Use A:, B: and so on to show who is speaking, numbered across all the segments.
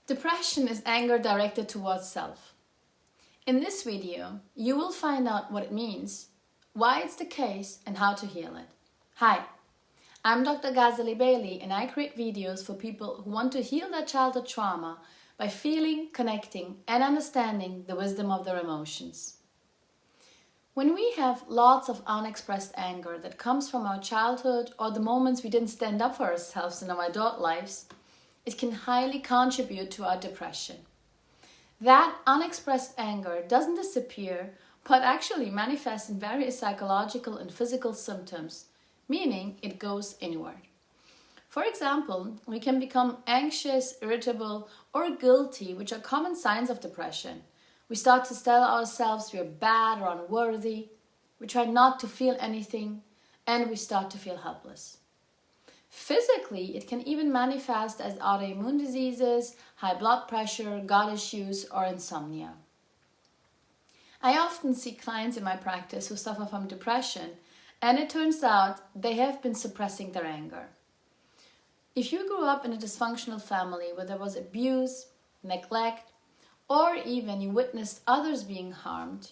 A: Depression is anger directed towards self. In this video, you will find out what it means, why it's the case, and how to heal it. Hi, I'm Dr. Ghazaleh and I create videos for people who want to heal their childhood trauma by feeling, connecting, and understanding the wisdom of their emotions. When we have lots of unexpressed anger that comes from our childhood or the moments we didn't stand up for ourselves in our adult lives, it can highly contribute to our depression. That unexpressed anger doesn't disappear, but actually manifests in various psychological and physical symptoms, meaning it goes inward. For example, we can become anxious, irritable, or guilty, which are common signs of depression. We start to tell ourselves we're bad or unworthy, we try not to feel anything, and we start to feel helpless. Physically, it can even manifest as autoimmune diseases, high blood pressure, gut issues, or insomnia. I often see clients in my practice who suffer from depression, and it turns out they have been suppressing their anger. If you grew up in a dysfunctional family where there was abuse, neglect, or even you witnessed others being harmed,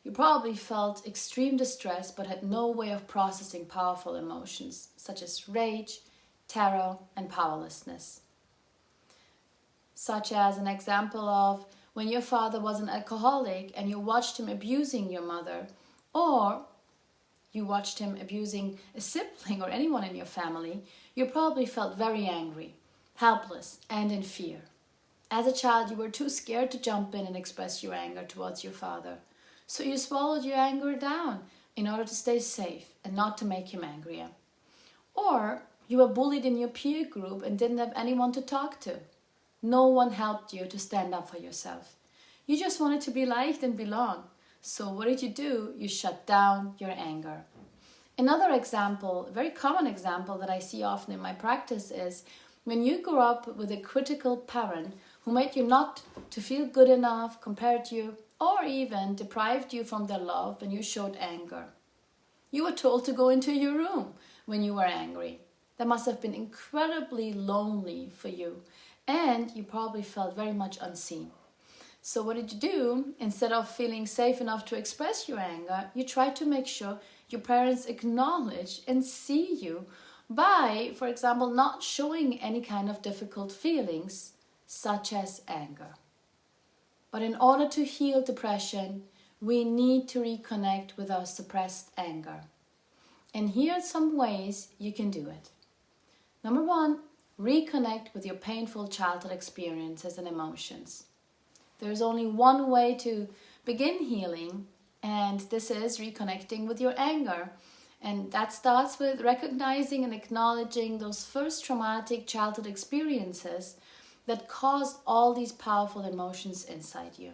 A: you probably felt extreme distress but had no way of processing powerful emotions such as rage, terror, and powerlessness. Such as an example of when your father was an alcoholic and you watched him abusing your mother, or you watched him abusing a sibling or anyone in your family, you probably felt very angry, helpless, and in fear. As a child, you were too scared to jump in and express your anger towards your father. So you swallowed your anger down in order to stay safe and not to make him angrier. Or you were bullied in your peer group and didn't have anyone to talk to. No one helped you to stand up for yourself. You just wanted to be liked and belong. So what did you do? You shut down your anger. Another example, a very common example that I see often in my practice is when you grew up with a critical parent who made you not to feel good enough, compared you, or even deprived you from their love when you showed anger. You were told to go into your room when you were angry. That must have been incredibly lonely for you, and you probably felt very much unseen. So what did you do? Instead of feeling safe enough to express your anger, you tried to make sure your parents acknowledge and see you by, for example, not showing any kind of difficult feelings, such as anger. But in order to heal depression, we need to reconnect with our suppressed anger. And here are some ways you can do it. Number 1, reconnect with your painful childhood experiences and emotions. There's only one way to begin healing, and this is reconnecting with your anger. And that starts with recognizing and acknowledging those first traumatic childhood experiences that caused all these powerful emotions inside you.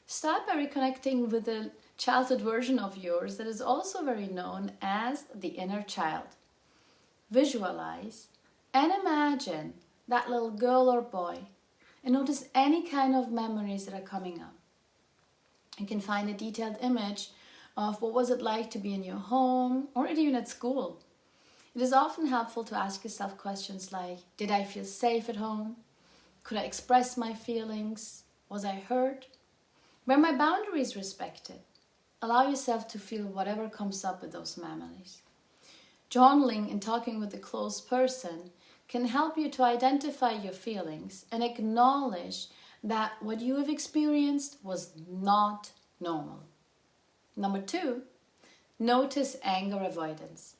A: Start by reconnecting with the childhood version of yours that is also very known as the inner child. Visualize and imagine that little girl or boy and notice any kind of memories that are coming up. You can find a detailed image of what was it like to be in your home or even at school. It is often helpful to ask yourself questions like, did I feel safe at home? Could I express my feelings? Was I hurt? Were my boundaries respected? Allow yourself to feel whatever comes up with those memories. Journaling and talking with a close person can help you to identify your feelings and acknowledge that what you have experienced was not normal. Number 2, notice anger avoidance.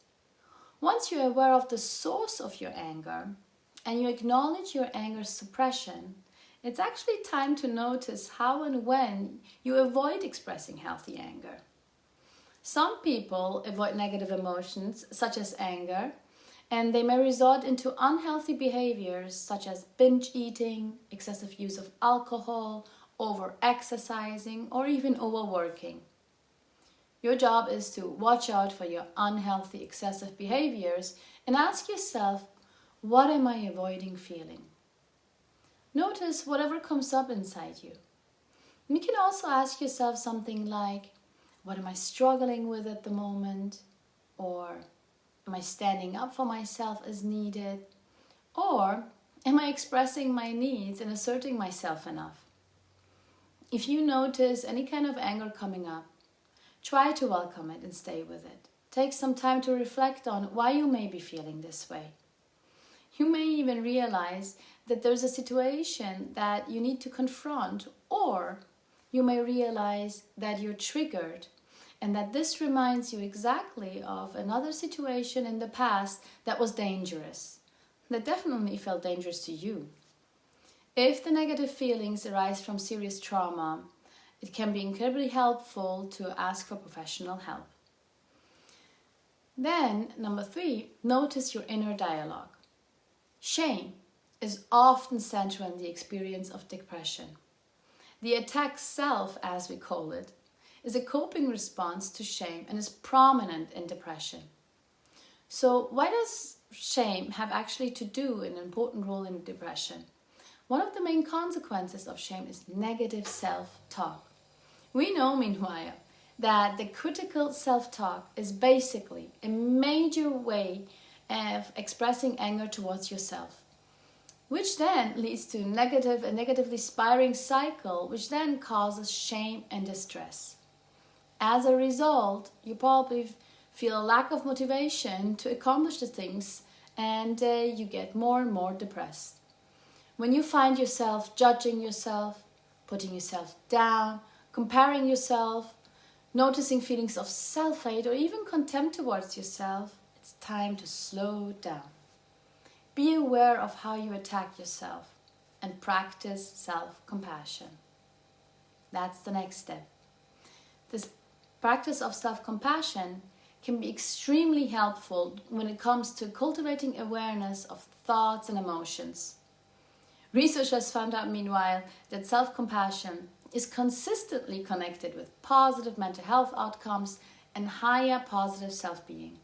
A: Once you're aware of the source of your anger and you acknowledge your anger suppression, it's actually time to notice how and when you avoid expressing healthy anger. Some people avoid negative emotions such as anger, and they may resort into unhealthy behaviors such as binge eating, excessive use of alcohol, over-exercising, or even overworking. Your job is to watch out for your unhealthy, excessive behaviors and ask yourself, what am I avoiding feeling? Notice whatever comes up inside you. And you can also ask yourself something like, what am I struggling with at the moment? Or am I standing up for myself as needed? Or Am I expressing my needs and asserting myself enough? If you notice any kind of anger coming up, try to welcome it and stay with it. Take some time to reflect on why you may be feeling this way. You may even realize that there's a situation that you need to confront, or you may realize that you're triggered and that this reminds you exactly of another situation in the past that was dangerous, that definitely felt dangerous to you. If the negative feelings arise from serious trauma, it can be incredibly helpful to ask for professional help. Then, number 3, notice your inner dialogue. Shame is often central in the experience of depression. The attack self, as we call it, is a coping response to shame and is prominent in depression. So why does shame have actually to do an important role in depression? One of the main consequences of shame is negative self-talk. We know, meanwhile, that the critical self-talk is basically a major way of expressing anger towards yourself, which then leads to a negatively spiraling cycle, which then causes shame and distress. As a result, you probably feel a lack of motivation to accomplish the things, and you get more and more depressed. When you find yourself judging yourself, putting yourself down, comparing yourself, noticing feelings of self-hate or even contempt towards yourself, it's time to slow down. Be aware of how you attack yourself and practice self-compassion. That's the next step. This practice of self-compassion can be extremely helpful when it comes to cultivating awareness of thoughts and emotions. Research has found out, meanwhile, that self-compassion is consistently connected with positive mental health outcomes and higher positive self-being.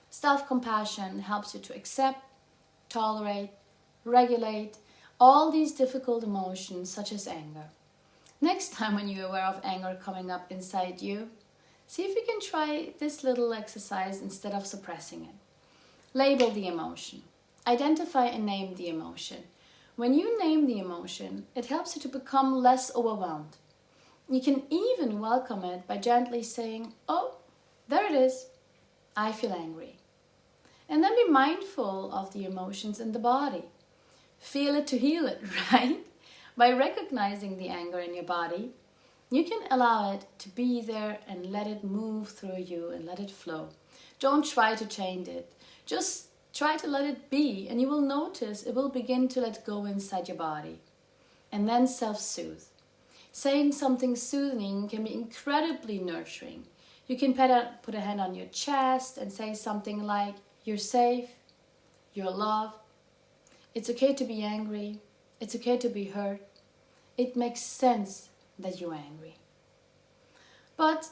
A: Self-compassion helps you to accept, tolerate, regulate all these difficult emotions such as anger. Next time when you're aware of anger coming up inside you, see if you can try this little exercise instead of suppressing it. Label the emotion. Identify and name the emotion. When you name the emotion, it helps you to become less overwhelmed. You can even welcome it by gently saying, "Oh, there it is. I feel angry." And then be mindful of the emotions in the body. Feel it to heal it, right? By recognizing the anger in your body, you can allow it to be there and let it move through you and let it flow. Don't try to change it. Just try to let it be, and you will notice it will begin to let go inside your body. And then self-soothe. Saying something soothing can be incredibly nurturing. You can put a hand on your chest and say something like, "You're safe, you're loved, it's okay to be angry, it's okay to be hurt, it makes sense that you're angry." But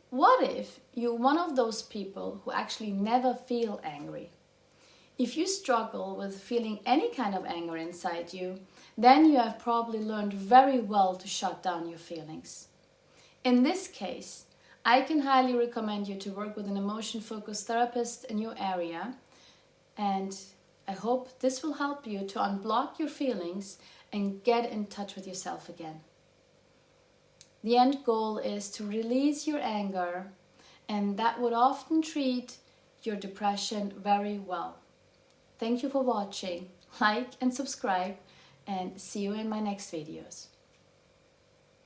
A: what if you're one of those people who actually never feel angry? If you struggle with feeling any kind of anger inside you, then you have probably learned very well to shut down your feelings. In this case, I can highly recommend you to work with an emotion-focused therapist in your area, and I hope this will help you to unblock your feelings and get in touch with yourself again. The end goal is to release your anger, and that would often treat your depression very well. Thank you for watching. Like and subscribe, and see you in my next videos.